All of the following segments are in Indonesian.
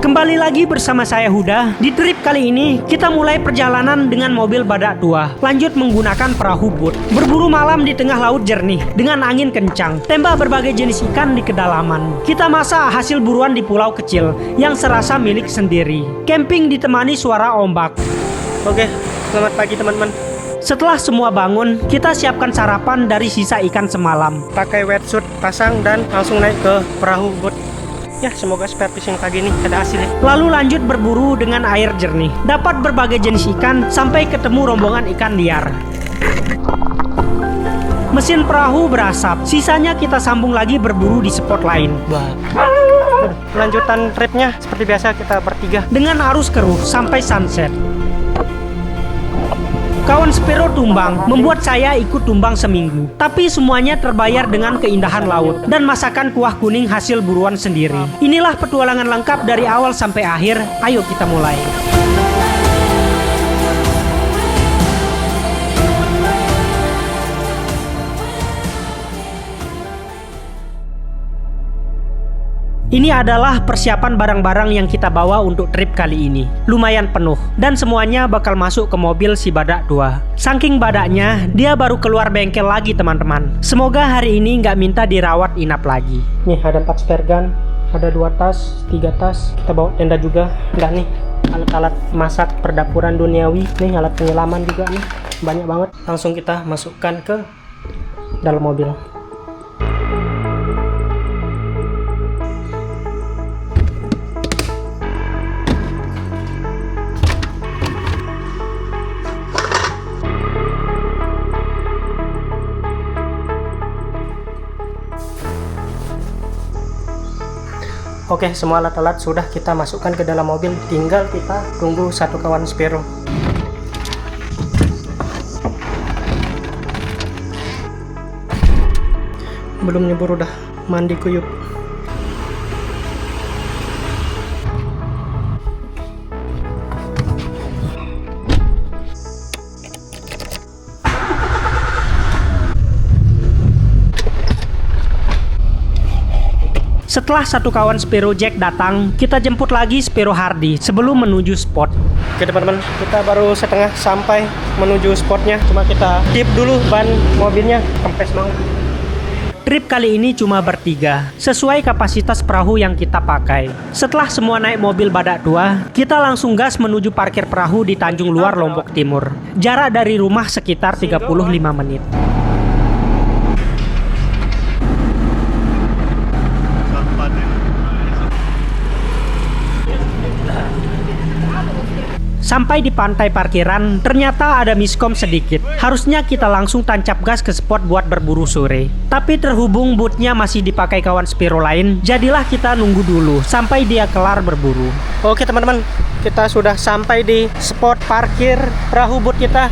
Kembali lagi bersama saya Huda. Di trip kali ini kita mulai perjalanan dengan mobil badak tua. Lanjut menggunakan perahu boat. Berburu malam di tengah laut jernih dengan angin kencang. Tembak berbagai jenis ikan di kedalaman. Kita masak hasil buruan di pulau kecil yang serasa milik sendiri. Camping ditemani suara ombak. Oke, selamat pagi teman-teman. Setelah semua bangun, kita siapkan sarapan dari sisa ikan semalam. Pakai wetsuit, pasang dan langsung naik ke perahu boat. Ya, semoga spare fishing pagi ini ada hasilnya. Lalu lanjut berburu dengan air jernih. Dapat berbagai jenis ikan sampai ketemu rombongan ikan liar. Mesin perahu berasap. Sisanya kita sambung lagi berburu di spot lain. Lanjutan tripnya seperti biasa kita bertiga. Dengan arus keruh sampai sunset. Kawan Spero tumbang, membuat saya ikut tumbang seminggu. Tapi semuanya terbayar dengan keindahan laut dan masakan kuah kuning hasil buruan sendiri. Inilah petualangan lengkap dari awal sampai akhir. Ayo kita mulai. Ini adalah persiapan barang-barang yang kita bawa untuk trip kali ini. Lumayan penuh, dan semuanya bakal masuk ke mobil si badak tua. Saking badaknya, dia baru keluar bengkel lagi teman-teman. Semoga hari ini nggak minta dirawat inap lagi. Nih ada 4 spare gun, ada 2 tas, 3 tas. Kita bawa tenda juga. Enggak nih, alat-alat masak perdapuran duniawi. Nih alat penyelaman juga nih, banyak banget. Langsung kita masukkan ke dalam mobil. Oke, semua alat-alat sudah kita masukkan ke dalam mobil. Tinggal kita tunggu satu kawan Spero. Belum nyebur udah mandi kuyup. Setelah satu kawan Spero Jack datang, kita jemput lagi Spero Hardy sebelum menuju spot. Oke teman-teman, kita baru setengah sampai menuju spotnya. Cuma kita tip dulu ban mobilnya, kempes banget. Trip kali ini cuma bertiga, sesuai kapasitas perahu yang kita pakai. Setelah semua naik mobil badak tua, kita langsung gas menuju parkir perahu di Tanjung Luar, Lombok Timur. Jarak dari rumah sekitar 35 menit. Sampai di pantai parkiran, ternyata ada miskom sedikit. Harusnya kita langsung tancap gas ke spot buat berburu sore. Tapi terhubung bootnya masih dipakai kawan Spero lain, jadilah kita nunggu dulu sampai dia kelar berburu. Oke teman-teman, kita sudah sampai di spot parkir perahu boot kita.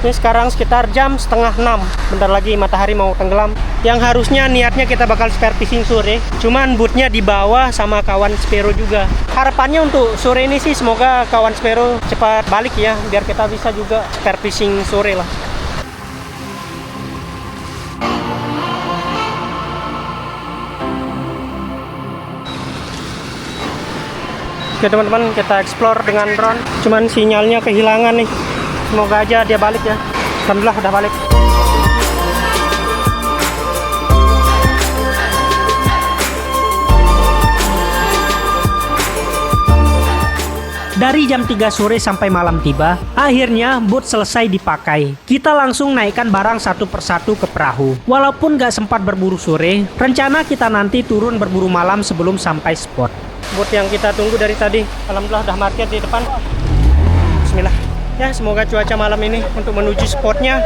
Ini sekarang sekitar jam setengah 6. Bentar lagi matahari mau tenggelam. Yang harusnya niatnya kita bakal spare fishing sore, cuman bootnya dibawa sama kawan Spero juga. Harapannya untuk sore ini sih semoga kawan Spero cepat balik ya, biar kita bisa juga spare fishing sore lah. Oke teman-teman, kita explore dengan drone. Cuman sinyalnya kehilangan nih. Semoga aja dia balik ya. Alhamdulillah udah balik. Dari jam 3 sore sampai malam tiba, akhirnya boat selesai dipakai. Kita langsung naikkan barang satu persatu ke perahu. Walaupun gak sempat berburu sore, rencana kita nanti turun berburu malam sebelum sampai spot. Boat yang kita tunggu dari tadi, alhamdulillah udah parkir di depan. Bismillah. Ya, semoga cuaca malam ini untuk menuju spotnya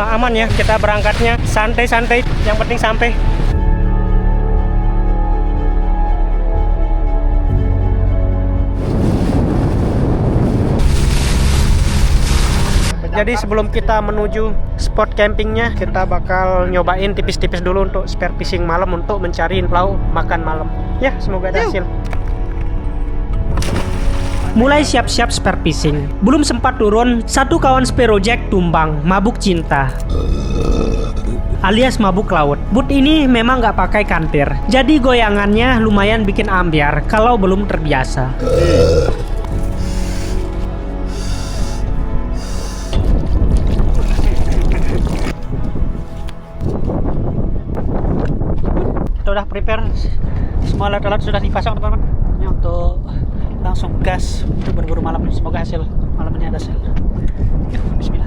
aman ya. Kita berangkatnya santai-santai, yang penting sampai. Jadi sebelum kita menuju spot campingnya, kita bakal nyobain tipis-tipis dulu untuk spare fishing malam untuk mencari lauk makan malam. Ya, semoga ada hasil. mulai siap-siap spare fishing. Belum sempat turun, satu kawan Sparrow Jack tumbang, mabuk cinta alias mabuk laut. Boot ini memang nggak pakai kantir, jadi goyangannya lumayan bikin ambiar kalau belum terbiasa. Kita udah prepare, semua alat-alat sudah dipasang teman-teman. Ini untuk langsung gas untuk berburu malam. Semoga hasil malam ini ada hasil. Bismillah.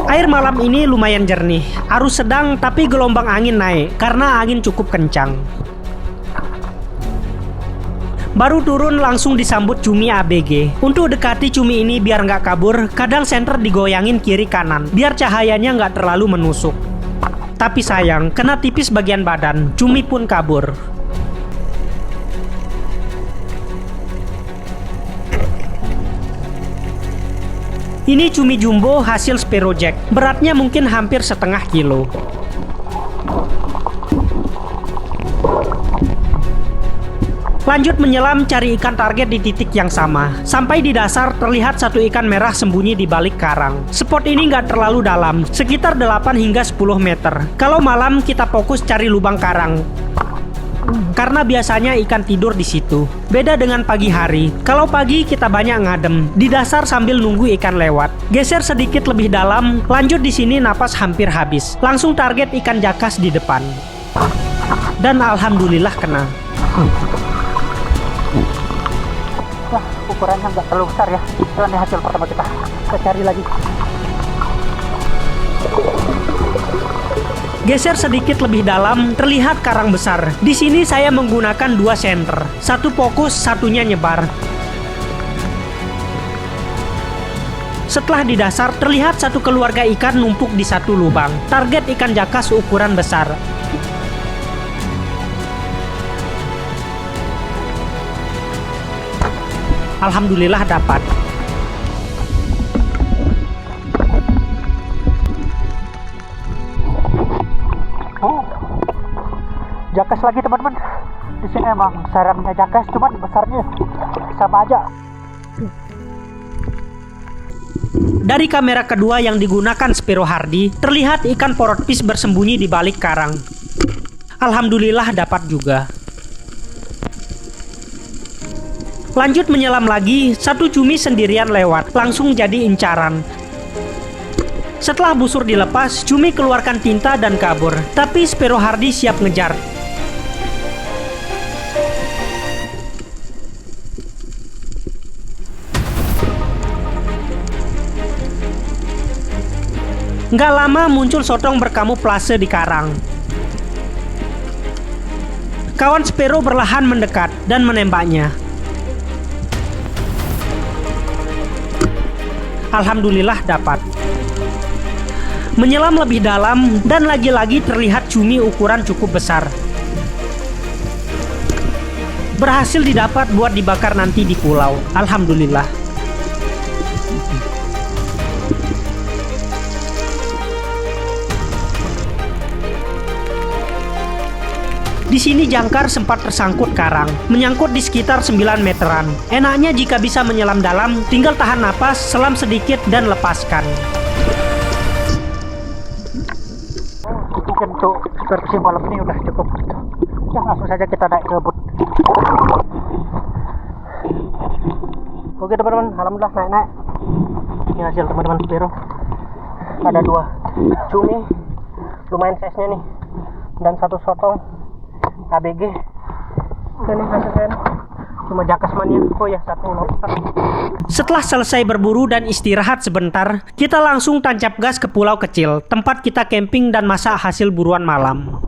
Air malam ini lumayan jernih, arus sedang tapi gelombang angin naik karena angin cukup kencang. Baru turun langsung disambut cumi ABG. Untuk dekati cumi ini biar nggak kabur, kadang senter digoyangin kiri kanan biar cahayanya nggak terlalu menusuk. Tapi sayang, kena tipis bagian badan, cumi pun kabur. Ini cumi jumbo hasil Sparrow Jack, beratnya mungkin hampir setengah kilo. Lanjut menyelam cari ikan target di titik yang sama. Sampai di dasar terlihat satu ikan merah sembunyi di balik karang. Spot ini nggak terlalu dalam, sekitar 8 hingga 10 meter. Kalau malam kita fokus cari lubang karang, karena biasanya ikan tidur di situ. Beda dengan pagi hari. Kalau pagi kita banyak ngadem di dasar sambil nunggu ikan lewat. Geser sedikit lebih dalam, lanjut di sini napas hampir habis. Langsung target ikan jakas di depan. Dan alhamdulillah kena. Wah, ukurannya nggak terlalu besar ya. Ini hasil pertama kita. Kita cari lagi. Geser sedikit lebih dalam, terlihat karang besar. Di sini saya menggunakan 2 senter. Satu fokus, satunya nyebar. Setelah di dasar, terlihat satu keluarga ikan numpuk di satu lubang. Target ikan jakas ukuran besar. Alhamdulillah dapat. Oh, jakas lagi teman-teman. Di sini emang sarangnya jakas, cuman besarnya sama aja. Dari kamera kedua yang digunakan Sparrow Hardy, terlihat ikan porotfish bersembunyi di balik karang. Alhamdulillah dapat juga. Lanjut menyelam lagi, satu cumi sendirian lewat, langsung jadi incaran. Setelah busur dilepas, cumi keluarkan tinta dan kabur. Tapi Sparrow Hardy siap ngejar. Nggak lama muncul sotong berkamuflase di karang. Kawan Sparrow berlahan mendekat dan menembaknya. Alhamdulillah dapat. Menyelam lebih dalam dan lagi-lagi terlihat cumi ukuran cukup besar. Berhasil didapat buat dibakar nanti di pulau. Alhamdulillah. Di sini jangkar sempat tersangkut karang, menyangkut di sekitar 9 meteran. Enaknya jika bisa menyelam dalam, tinggal tahan napas, selam sedikit dan lepaskan. Mungkin untuk supervisi malam ini udah cukup. Ya, langsung saja kita naik ke boot. Oke teman-teman, alhamdulillah naik-naik. Ini hasil teman-teman Sparrow. Ada 2 cumi, lumayan size-nya nih, dan 1 sotong ABG. Ini hasilnya cuma jakas mania. Oh ya, 1 lobster. Setelah selesai berburu dan istirahat sebentar, kita langsung tancap gas ke pulau kecil, tempat kita camping dan masak hasil buruan malam.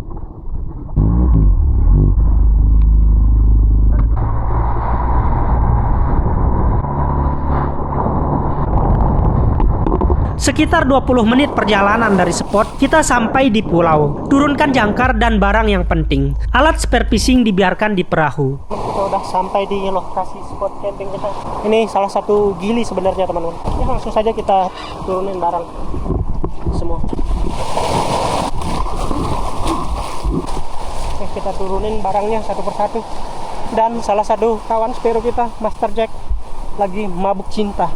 Sekitar 20 menit perjalanan dari spot, kita sampai di pulau. Turunkan jangkar dan barang yang penting. Alat spare fishing dibiarkan di perahu. Kita udah sampai di lokasi spot camping kita. Ini salah satu gili sebenarnya teman-teman. Ya, langsung saja kita turunin barang semua. kita turunin barangnya satu persatu. Dan salah satu kawan spero kita, Master Jack, lagi mabuk cinta.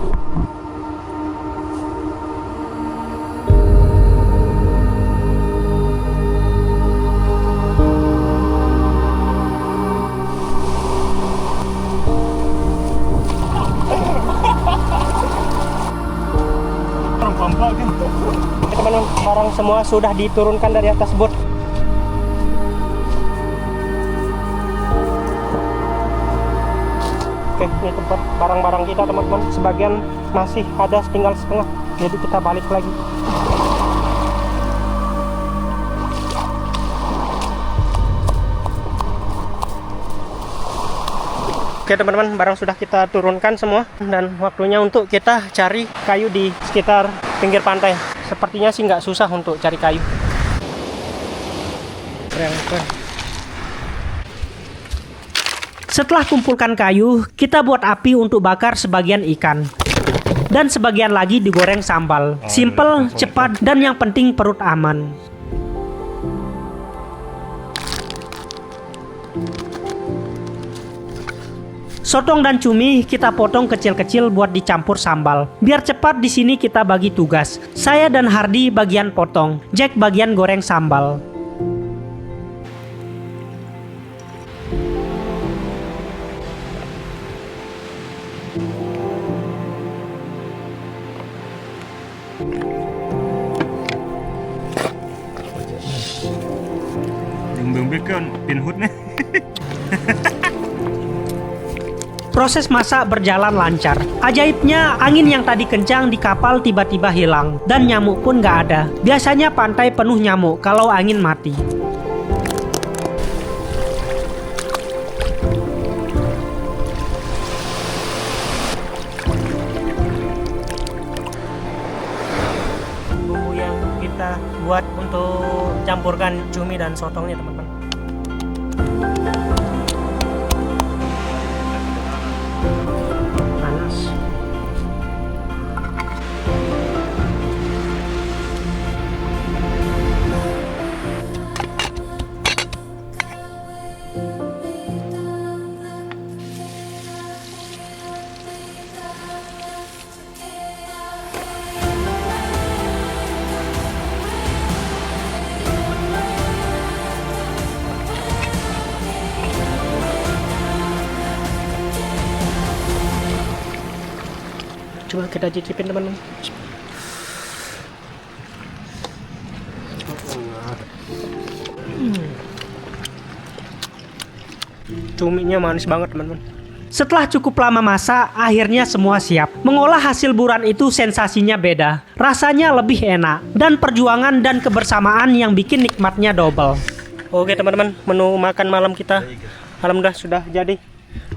Teman-teman, barang semua sudah diturunkan dari atas bot. Oke, ini tempat barang-barang kita teman-teman. Sebagian masih ada, tinggal setengah. Jadi kita balik lagi. Oke teman-teman, barang sudah kita turunkan semua. Dan waktunya untuk kita cari kayu di sekitar pinggir pantai. Sepertinya sih nggak susah untuk cari kayu. Setelah kumpulkan kayu, kita buat api untuk bakar sebagian ikan. Dan sebagian lagi digoreng sambal. Simple, cepat, dan yang penting perut aman. Sotong dan cumi kita potong kecil-kecil buat dicampur sambal. Biar cepat di sini kita bagi tugas. Saya dan Hardy bagian potong, Jack bagian goreng sambal. Yang kan pinhut nih. Proses masak berjalan lancar. Ajaibnya, angin yang tadi kencang di kapal tiba-tiba hilang. Dan nyamuk pun nggak ada. Biasanya pantai penuh nyamuk kalau angin mati. Bumbu yang kita buat untuk campurkan cumi dan sotongnya teman-teman. Coba kita cicipin teman-teman. Cuminya manis banget teman-teman. Setelah cukup lama masak, akhirnya semua siap. Mengolah hasil buran itu sensasinya beda. Rasanya lebih enak. Dan perjuangan dan kebersamaan yang bikin nikmatnya double. Oke teman-teman, menu makan malam kita alhamdulillah sudah jadi.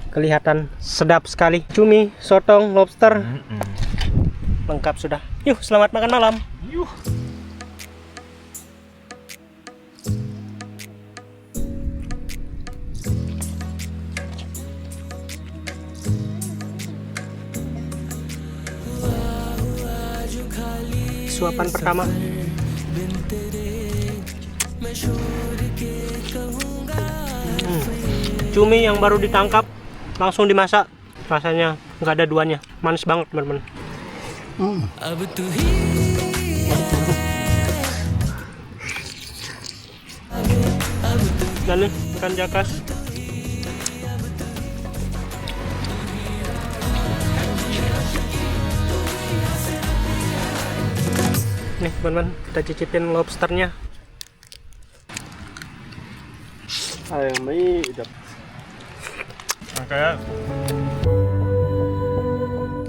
Kelihatan sedap sekali. Cumi, sotong, lobster. Lengkap sudah. Yuk, selamat makan malam. Yuh. Suapan pertama. Cumi yang baru ditangkap langsung dimasak, rasanya nggak ada duanya, manis banget teman-teman. Dan nih ikan jakas. Nih teman-teman, kita cicipin lobsternya. Ayam ini udah. Kayak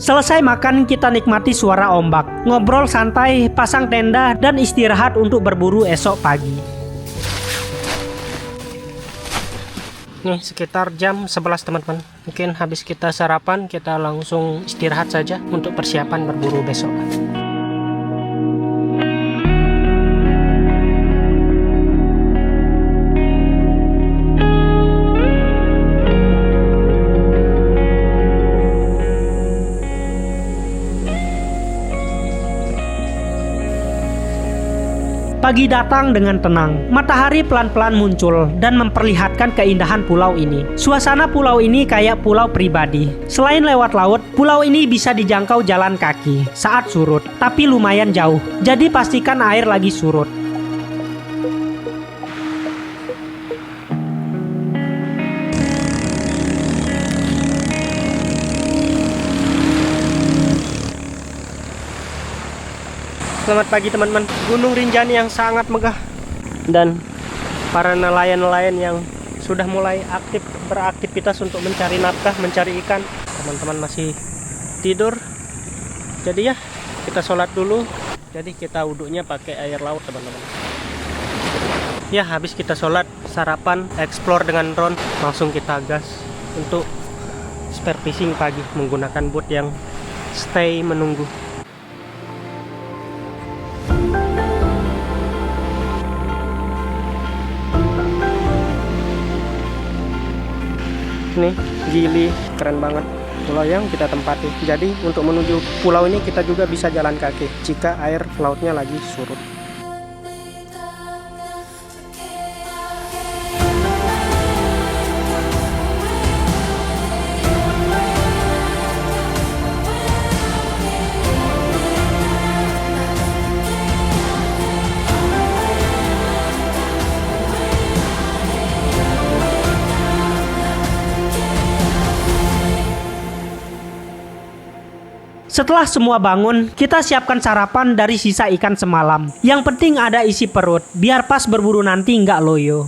Selesai makan, kita nikmati suara ombak, ngobrol santai, pasang tenda, dan istirahat untuk berburu esok pagi. Nih sekitar jam 11 teman-teman. Mungkin habis kita sarapan, kita langsung istirahat saja untuk persiapan berburu besok. Pagi datang dengan tenang. Matahari pelan-pelan muncul dan memperlihatkan keindahan pulau ini. Suasana pulau ini kayak pulau pribadi. Selain lewat laut, pulau ini bisa dijangkau jalan kaki saat surut, tapi lumayan jauh. Jadi pastikan air lagi surut. Selamat pagi teman-teman. Gunung Rinjani yang sangat megah dan para nelayan-nelayan yang sudah mulai beraktivitas untuk mencari nafkah, mencari ikan. Teman-teman masih tidur. Jadi ya, kita sholat dulu. Jadi kita wudhunya pakai air laut teman-teman. Ya, habis kita sholat, sarapan, explore dengan drone, langsung kita gas untuk spear fishing pagi menggunakan boot yang stay menunggu. Nih, Gili, keren banget pulau yang kita tempati. Jadi untuk menuju pulau ini kita juga bisa jalan kaki jika air lautnya lagi surut. Setelah semua bangun, kita siapkan sarapan dari sisa ikan semalam. Yang penting ada isi perut, biar pas berburu nanti nggak loyo.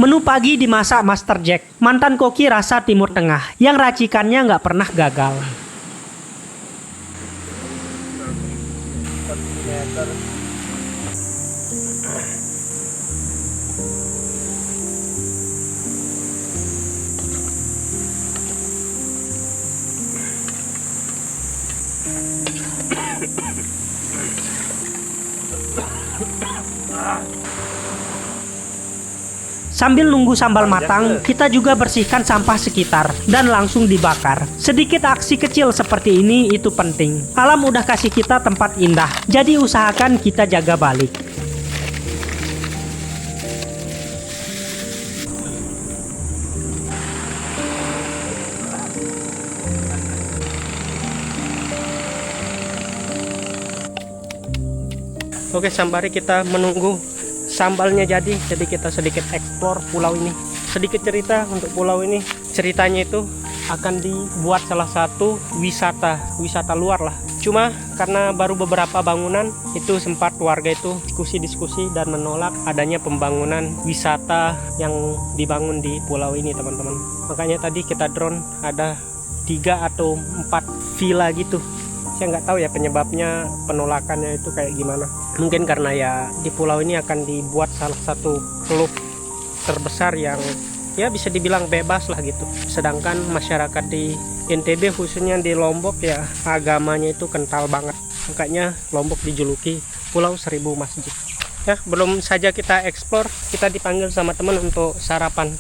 Menu pagi dimasak Master Jack, mantan koki rasa Timur Tengah, yang racikannya nggak pernah gagal. Sambil nunggu sambal matang, kita juga bersihkan sampah sekitar dan langsung dibakar. Sedikit aksi kecil seperti ini itu penting. Alam udah kasih kita tempat indah, jadi usahakan kita jaga balik. Oke, sembari kita menunggu sambalnya jadi kita sedikit explore pulau ini. Sedikit cerita untuk pulau ini. Ceritanya itu akan dibuat salah satu wisata luar lah. Cuma karena baru beberapa bangunan, itu sempat warga itu diskusi dan menolak adanya pembangunan wisata yang dibangun di pulau ini teman-teman. Makanya tadi kita drone ada 3 atau 4 villa gitu. Saya nggak tahu ya penyebabnya penolakannya itu kayak gimana. Mungkin karena ya di pulau ini akan dibuat salah satu klub terbesar yang ya bisa dibilang bebas lah gitu. Sedangkan masyarakat di NTB khususnya di Lombok ya agamanya itu kental banget. Makanya Lombok dijuluki Pulau Seribu Masjid. Ya, belum saja kita explore, kita dipanggil sama teman untuk sarapan.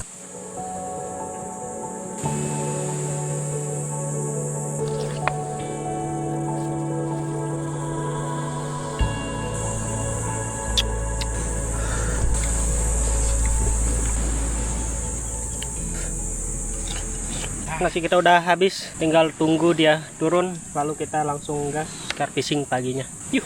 Nasi kita udah habis, tinggal tunggu dia turun, lalu kita langsung gas spear fishing paginya. Yuk.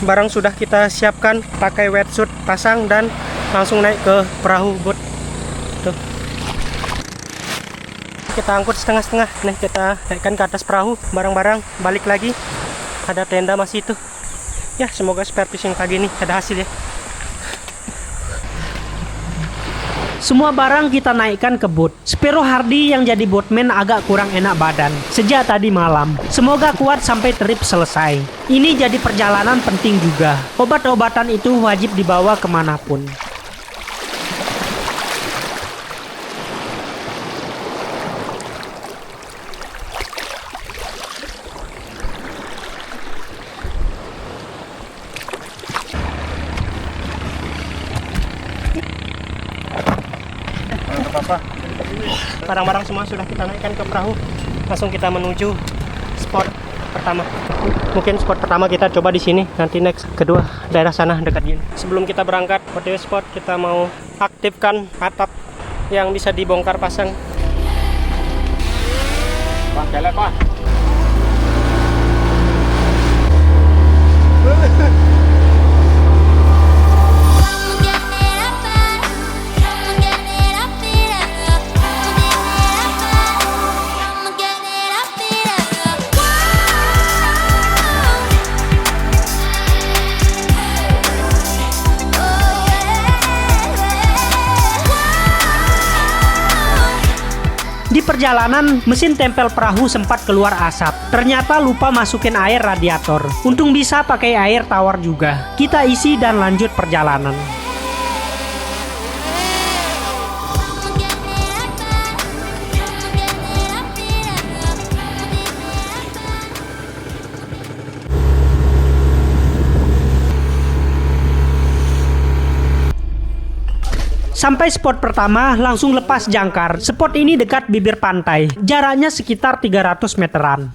Barang sudah kita siapkan, pakai wetsuit, pasang dan langsung naik ke perahu boat. Tuh. Kita angkut setengah-setengah. Nih kita naikkan ke atas perahu, barang-barang balik lagi. Ada tenda masih itu. Ya, semoga spear fishing pagi ini ada hasil ya. Semua barang kita naikkan ke boot. Spiro Hardy yang jadi boatman agak kurang enak badan sejak tadi malam. Semoga kuat sampai trip selesai. Ini jadi perjalanan penting juga. Obat-obatan itu wajib dibawa kemanapun. apa? Barang-barang semua sudah kita naikkan ke perahu. Langsung kita menuju spot pertama. Mungkin spot pertama kita coba di sini. Nanti next kedua daerah sana dekat gini. Sebelum kita berangkat OTW spot, kita mau aktifkan atap yang bisa dibongkar pasang. Pak, jalan Pak. Di perjalanan, mesin tempel perahu sempat keluar asap. Ternyata lupa masukin air radiator. Untung bisa pakai air tawar juga. Kita isi dan lanjut perjalanan. Sampai spot pertama, langsung lepas jangkar. Spot ini dekat bibir pantai, jaraknya sekitar 300 meteran.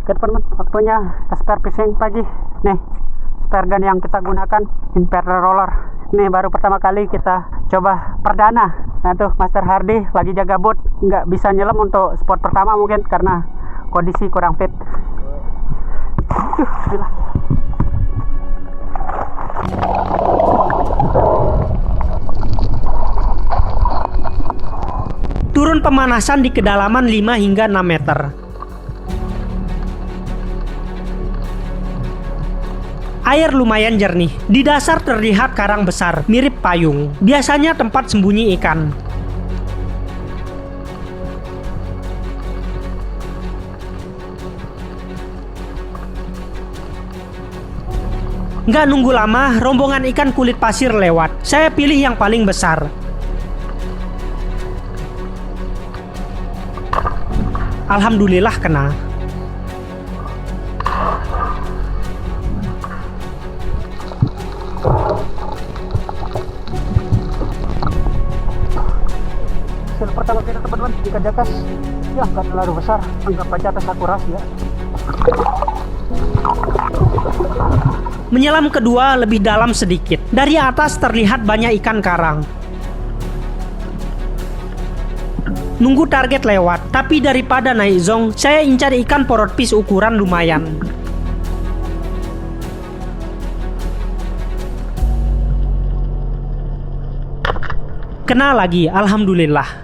Oke teman-teman, waktunya spare fishing pagi. Nih, spare gun yang kita gunakan, Imperial Roller. Nih baru pertama kali kita coba perdana. Nah tuh Master Hardy lagi jaga boot, nggak bisa nyelam untuk spot pertama mungkin karena kondisi kurang fit. Bismillah. Turun pemanasan di kedalaman 5 hingga 6 meter. Air lumayan jernih. Di dasar terlihat karang besar, mirip payung. Biasanya tempat sembunyi ikan. Nggak nunggu lama, rombongan ikan kulit pasir lewat. Saya pilih yang paling besar. Alhamdulillah kena. Pertama kita teman-teman ikan jakas ya nggak terlalu besar, anggap aja atas akuras ya. Menyelam kedua lebih dalam sedikit. Dari atas terlihat banyak ikan karang. Nunggu target lewat, tapi daripada naik zong, saya incar ikan porotfish ukuran lumayan. Kena lagi, alhamdulillah.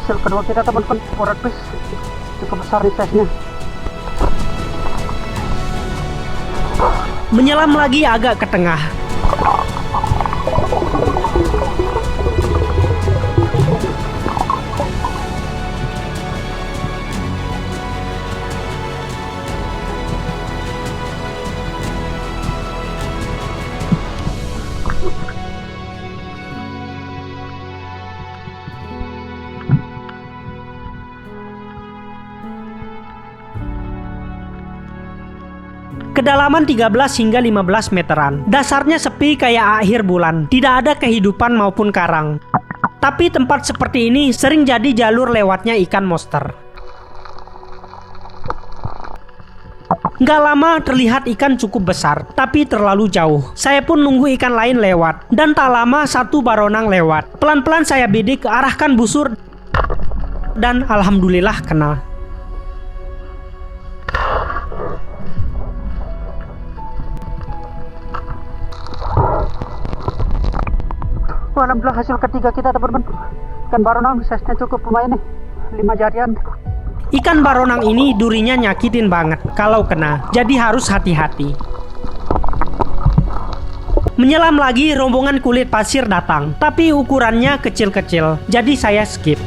Hasil kedua kita teman-teman, porotfish cukup besar nih size-nya. Menyelam lagi agak ke tengah. Kedalaman 13 hingga 15 meteran. Dasarnya sepi kayak akhir bulan. Tidak ada kehidupan maupun karang. Tapi tempat seperti ini sering jadi jalur lewatnya ikan monster. Nggak lama terlihat ikan cukup besar, tapi terlalu jauh. Saya pun nunggu ikan lain lewat. Dan tak lama satu baronang lewat. Pelan-pelan saya bidik, arahkan busur. Dan alhamdulillah kena. Alhamdulillah hasil ketiga kita teman-teman. Ikan baronang size-nya cukup lumayan nih, 5 jarian. Ikan baronang ini durinya nyakitin banget kalau kena, jadi harus hati-hati. Menyelam lagi, rombongan kulit pasir datang, tapi ukurannya kecil-kecil, jadi saya skip.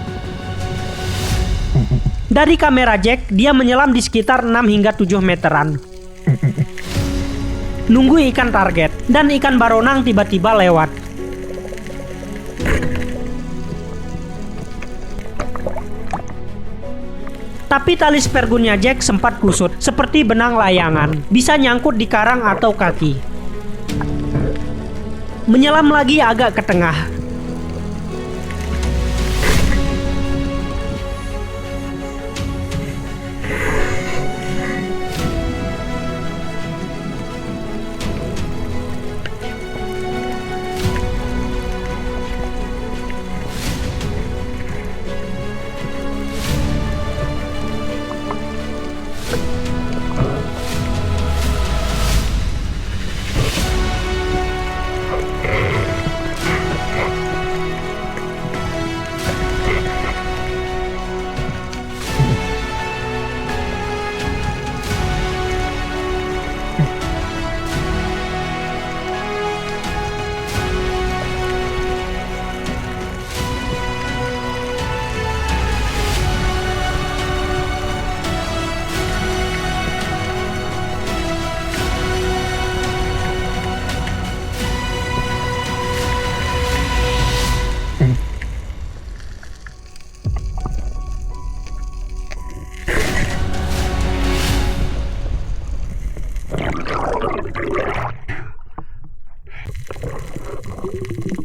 Dari kamera Jack, dia menyelam di sekitar 6 hingga 7 meteran. Nunggu ikan target, dan ikan baronang tiba-tiba lewat. Tapi tali spergunnya Jack sempat kusut, seperti benang layangan, bisa nyangkut di karang atau kaki. Menyelam lagi agak ke tengah.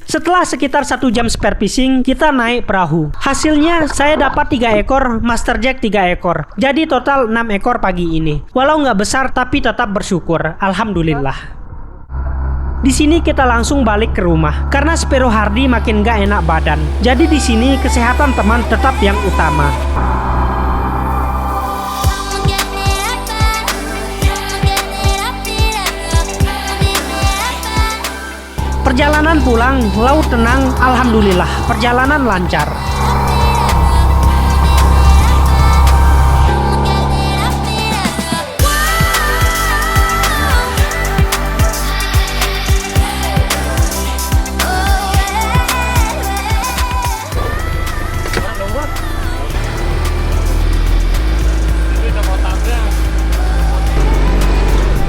Setelah sekitar 1 jam spear fishing, kita naik perahu. Hasilnya saya dapat 3 ekor, Master Jack 3 ekor. Jadi total 6 ekor pagi ini. Walau nggak besar tapi tetap bersyukur. Alhamdulillah. Di sini kita langsung balik ke rumah karena Spiro Hardy makin nggak enak badan. Jadi di sini kesehatan teman tetap yang utama. Perjalanan pulang, laut tenang, alhamdulillah, perjalanan lancar.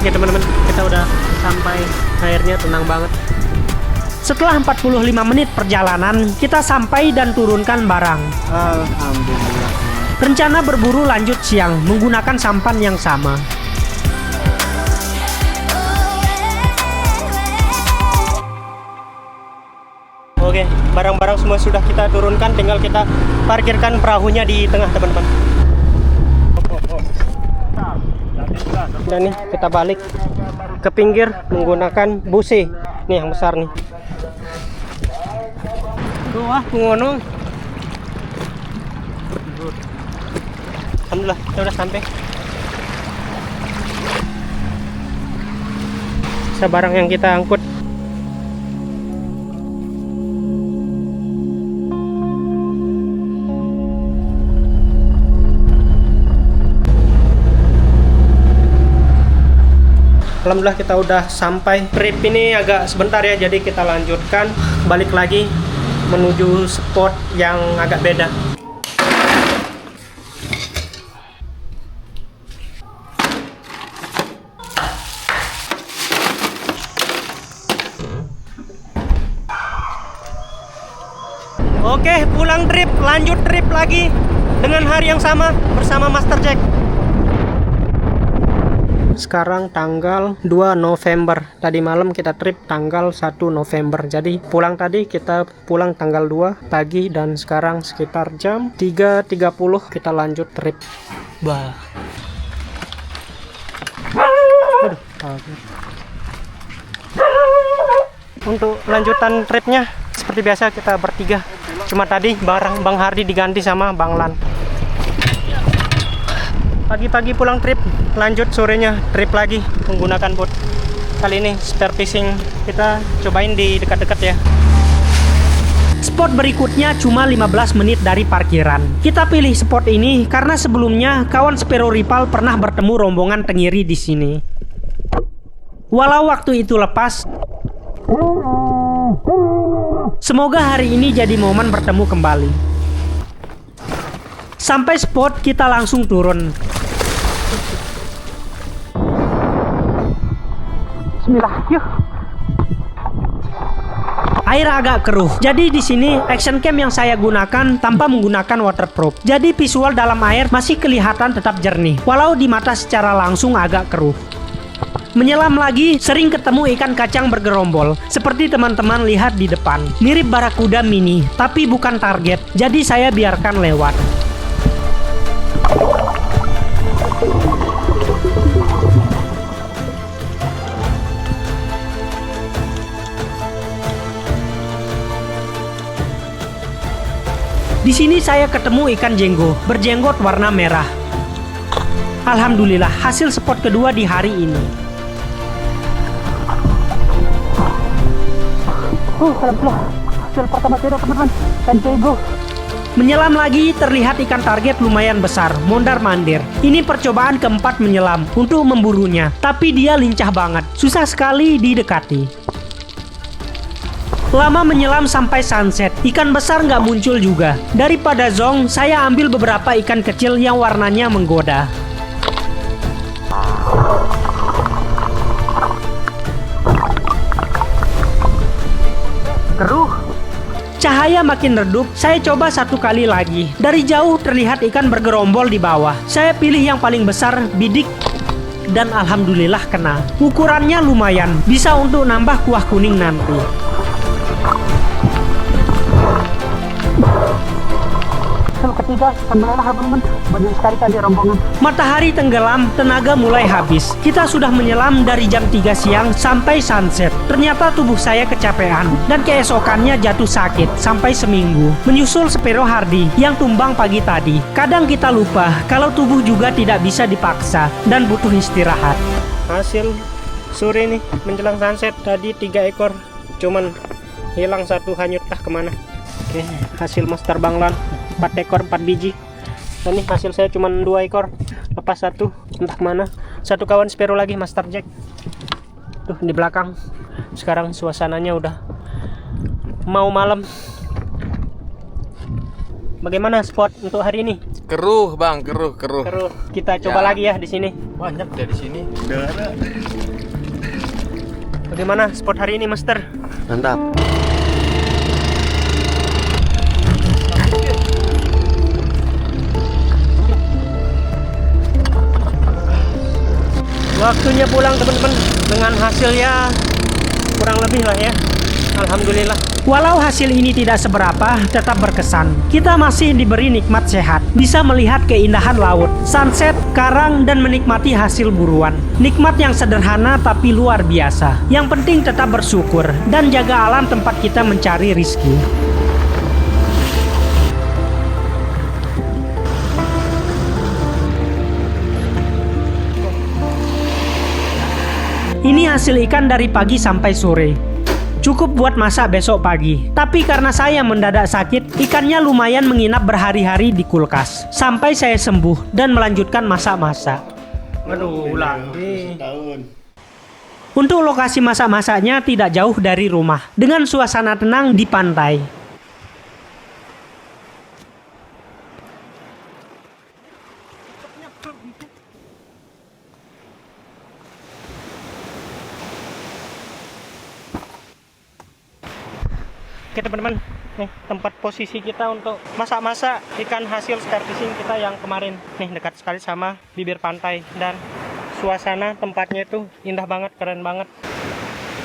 Oke teman-teman, kita udah sampai, airnya tenang banget. Setelah 45 menit perjalanan, kita sampai dan turunkan barang. Alhamdulillah. Rencana berburu lanjut siang menggunakan sampan yang sama. Oke, barang-barang semua sudah kita turunkan, tinggal kita parkirkan perahunya di tengah teman-teman. Dan nih kita balik ke pinggir menggunakan busi. Nih yang besar nih. Tuh ah, ngono. Alhamdulillah, kita udah sampai. Barang yang kita angkut. Alhamdulillah kita udah sampai. Trip ini agak sebentar ya, jadi kita lanjutkan balik lagi menuju spot yang agak beda. Oke, pulang trip, lanjut trip lagi dengan hari yang sama bersama Master Jack. Sekarang tanggal 2 November. Tadi malam kita trip tanggal 1 November. Jadi pulang tadi kita pulang tanggal 2 pagi dan sekarang sekitar jam 3.30 kita lanjut trip. Bah. Aduh, untuk lanjutan tripnya seperti biasa kita bertiga. Cuma tadi barang Bang Hardy diganti sama Bang Lan. Pagi-pagi pulang trip, lanjut sorenya trip lagi menggunakan boat. Kali ini spare fishing kita cobain di dekat-dekat ya. Spot berikutnya cuma 15 menit dari parkiran. Kita pilih spot ini karena sebelumnya kawan Sparrow Ripple pernah bertemu rombongan Tenggiri di sini. Walau waktu itu lepas, semoga hari ini jadi momen bertemu kembali. Sampai spot kita langsung turun. Bismillah, yuk. Air agak keruh. Jadi di sini action cam yang saya gunakan tanpa menggunakan waterproof. Jadi visual dalam air masih kelihatan tetap jernih, walau di mata secara langsung agak keruh. Menyelam lagi, sering ketemu ikan kacang bergerombol. Seperti teman-teman lihat di depan. Mirip barakuda mini, tapi bukan target. Jadi saya biarkan lewat. Di sini saya ketemu ikan jenggo berjenggot warna merah. Alhamdulillah hasil spot kedua di hari ini. Alhamdulillah hasil pertama tidak teman-teman. Ikan jenggo. Menyelam lagi terlihat ikan target lumayan besar, mondar-mandir. Ini percobaan keempat menyelam untuk memburunya, tapi dia lincah banget, susah sekali didekati. Lama menyelam sampai sunset, ikan besar nggak muncul juga. Daripada zong, saya ambil beberapa ikan kecil yang warnanya menggoda. Keruh. Cahaya makin redup, saya coba satu kali lagi. Dari jauh terlihat ikan bergerombol di bawah. Saya pilih yang paling besar, bidik. Dan alhamdulillah kena. Ukurannya lumayan, bisa untuk nambah kuah kuning nanti. Ketiga, banyak sekali tadi rombongan. Matahari tenggelam, tenaga mulai habis. Kita sudah menyelam dari jam 3 siang sampai sunset. Ternyata tubuh saya kecapean dan keesokannya jatuh sakit sampai seminggu. Menyusul Sparrow Hardy yang tumbang pagi tadi. Kadang kita lupa kalau tubuh juga tidak bisa dipaksa dan butuh istirahat. Hasil sore nih menjelang sunset tadi 3 ekor, cuman hilang satu, hanyutlah kemana. Oke, hasil mas terbanglan 4 ekor 4 biji. Dan nih hasil saya cuma 2 ekor, lepas satu entah kemana. Satu kawan Sparrow lagi Master Jack tuh di belakang. Sekarang suasananya udah mau malam. Bagaimana spot untuk hari ini? Keruh bang, keruh. Kita coba lagi ya di sini. Banyak dari sini. Bagaimana spot hari ini, Master? Mantap. Waktunya pulang teman-teman, dengan hasilnya kurang lebih lah ya. Alhamdulillah. Walau hasil ini tidak seberapa, tetap berkesan. Kita masih diberi nikmat sehat, bisa melihat keindahan laut, sunset, karang, dan menikmati hasil buruan. Nikmat yang sederhana tapi luar biasa. Yang penting tetap bersyukur dan jaga alam tempat kita mencari rizki. Ini hasil ikan dari pagi sampai sore. Cukup buat masak besok pagi. Tapi karena saya mendadak sakit, ikannya lumayan menginap berhari-hari di kulkas. Sampai saya sembuh dan melanjutkan masak-masak. Aduh, ulang. Untuk lokasi masak-masaknya tidak jauh dari rumah, dengan suasana tenang di pantai. Oke teman-teman, nih tempat posisi kita untuk masak-masak ikan hasil spare fishing kita yang kemarin. Nih dekat sekali sama bibir pantai dan suasana tempatnya itu indah banget, keren banget.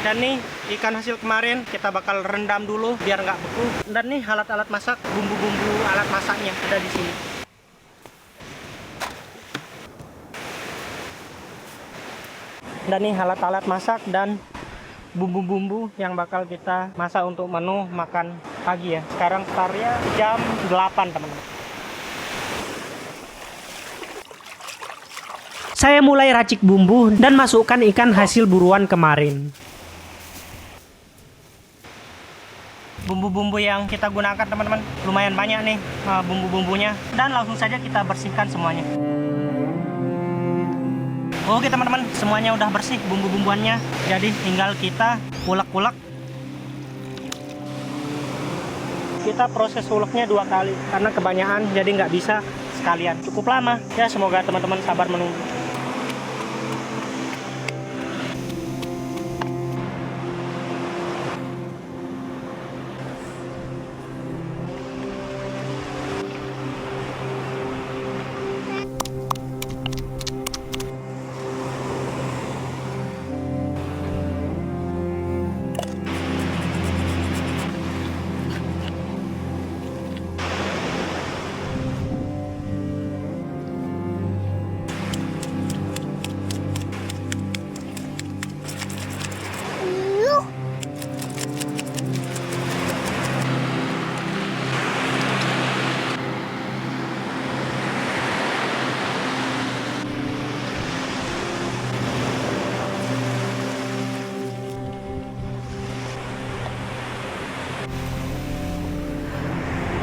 Dan nih ikan hasil kemarin kita bakal rendam dulu biar nggak beku. Dan nih alat-alat masak, bumbu-bumbu alat masaknya ada di sini. Dan nih alat-alat masak dan bumbu-bumbu yang bakal kita masak untuk menu makan pagi ya. Sekarang startnya jam 8 teman-teman. Saya mulai racik bumbu dan masukkan ikan hasil buruan kemarin. bumbu-bumbu yang kita gunakan teman-teman. Lumayan banyak nih bumbu-bumbunya. Dan langsung saja kita bersihkan semuanya. Oke teman-teman, semuanya udah bersih bumbu-bumbuannya. Jadi tinggal kita ulek-ulek. Kita proses uleknya 2 kali karena kebanyakan jadi nggak bisa sekalian. Cukup lama ya, semoga teman-teman sabar menunggu.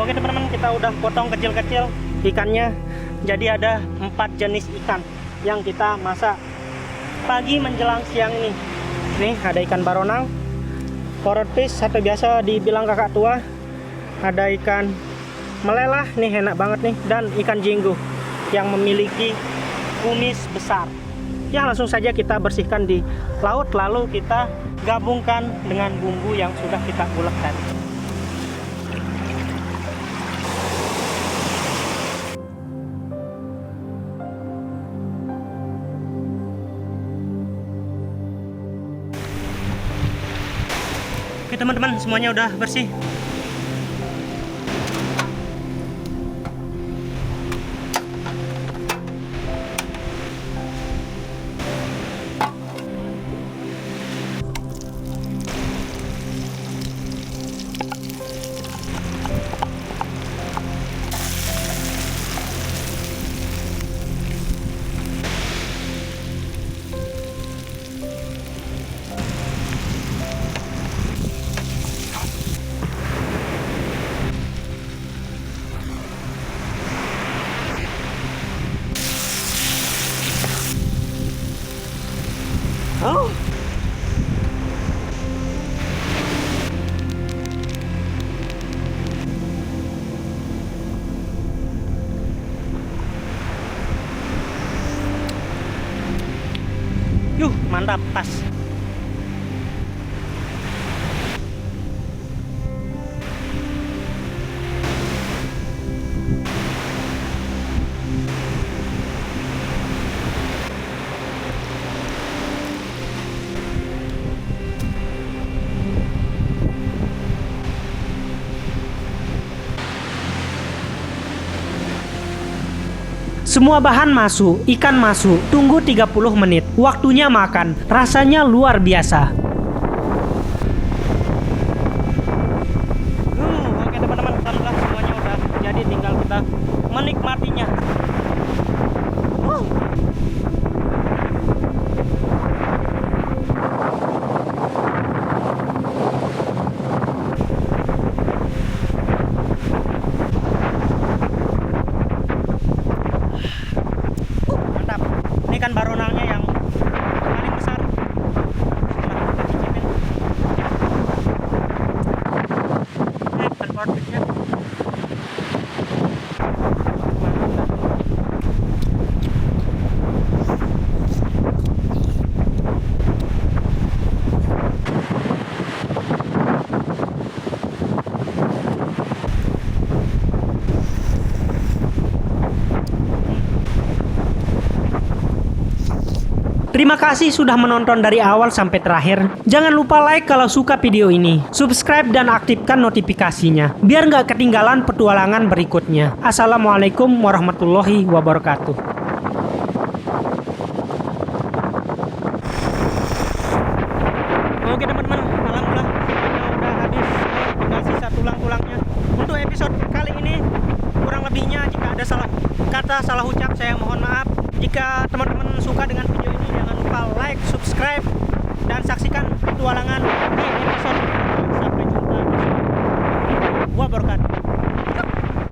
Oke teman-teman, kita udah potong kecil-kecil ikannya. Jadi ada 4 jenis ikan yang kita masak pagi menjelang siang ini. Nih ada ikan baronang, forward fish atau biasa dibilang kakak tua. Ada ikan melelah, nih enak banget nih. Dan ikan jinggo yang memiliki kumis besar. Ya langsung saja kita bersihkan di laut, lalu kita gabungkan dengan bumbu yang sudah kita ulek tadi. Oke teman-teman, semuanya udah bersih. Oh. Yuh, mantap, pas. Semua bahan masuk, ikan masuk, tunggu 30 menit. Waktunya makan, rasanya luar biasa. Oke teman-teman, alhamdulillah semuanya udah jadi, tinggal kita menikmatinya. Mantap. Ini kan baronangnya yang paling besar. Nah, kita cicipin. Kan portnya. Terima kasih sudah menonton dari awal sampai terakhir. Jangan lupa like kalau suka video ini. Subscribe dan aktifkan notifikasinya, biar nggak ketinggalan petualangan berikutnya. Assalamualaikum warahmatullahi wabarakatuh. Oke teman-teman, alhamdulillah videonya udah habis. Tinggal sisa tulang-tulangnya. Untuk episode kali ini kurang lebihnya, jika ada salah kata, salah ucap, saya mohon maaf. Jika teman-teman suka dengan video ini, jangan lupa like, subscribe, dan saksikan petualangan